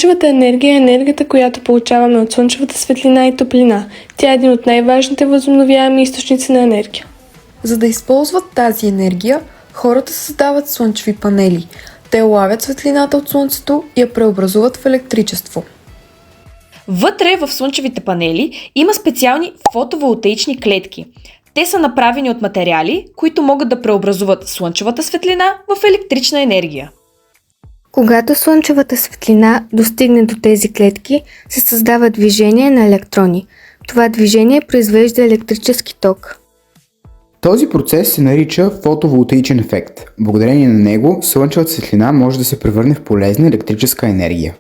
Слънчевата енергия е енергията, която получаваме от слънчевата светлина и топлина. Тя е един от най-важните възобновяеми източници на енергия. За да използват тази енергия, хората създават слънчеви панели. Те улавят светлината от слънцето и я преобразуват в електричество. Вътре в слънчевите панели има специални фотоволтаични клетки. Те са направени от материали, които могат да преобразуват слънчевата светлина в електрична енергия. Когато слънчевата светлина достигне до тези клетки, се създава движение на електрони. Това движение произвежда електрически ток. Този процес се нарича фотоволтаичен ефект. Благодарение на него, слънчевата светлина може да се превърне в полезна електрическа енергия.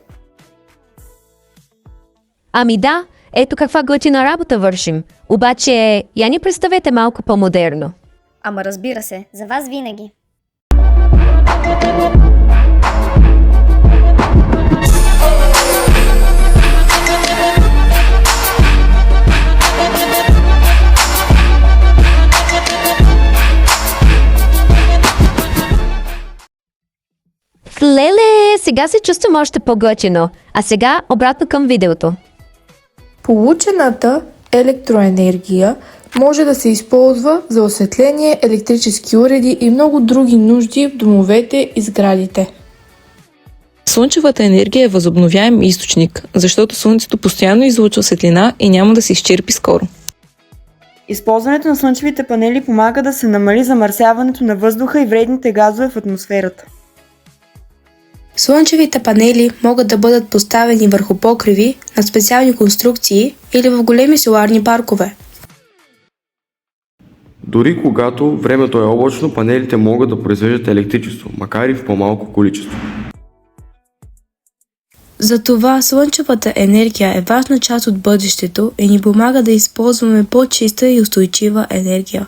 Ами да, ето каква готина работа вършим. Обаче, я ни представете малко по-модерно. Ама разбира се, за вас винаги. Леле, сега се чувствам още по-готино. А сега обратно към видеото. Получената електроенергия може да се използва за осветление, електрически уреди и много други нужди в домовете и сградите. Слънчевата енергия е възобновяем източник, защото Слънцето постоянно излъчва светлина и няма да се изчерпи скоро. Използването на слънчевите панели помага да се намали замърсяването на въздуха и вредните газове в атмосферата. Слънчевите панели могат да бъдат поставени върху покриви на специални конструкции или в големи соларни паркове. Дори когато времето е облачно, панелите могат да произвеждат електричество, макар и в по-малко количество. Затова слънчевата енергия е важна част от бъдещето и ни помага да използваме по-чиста и устойчива енергия.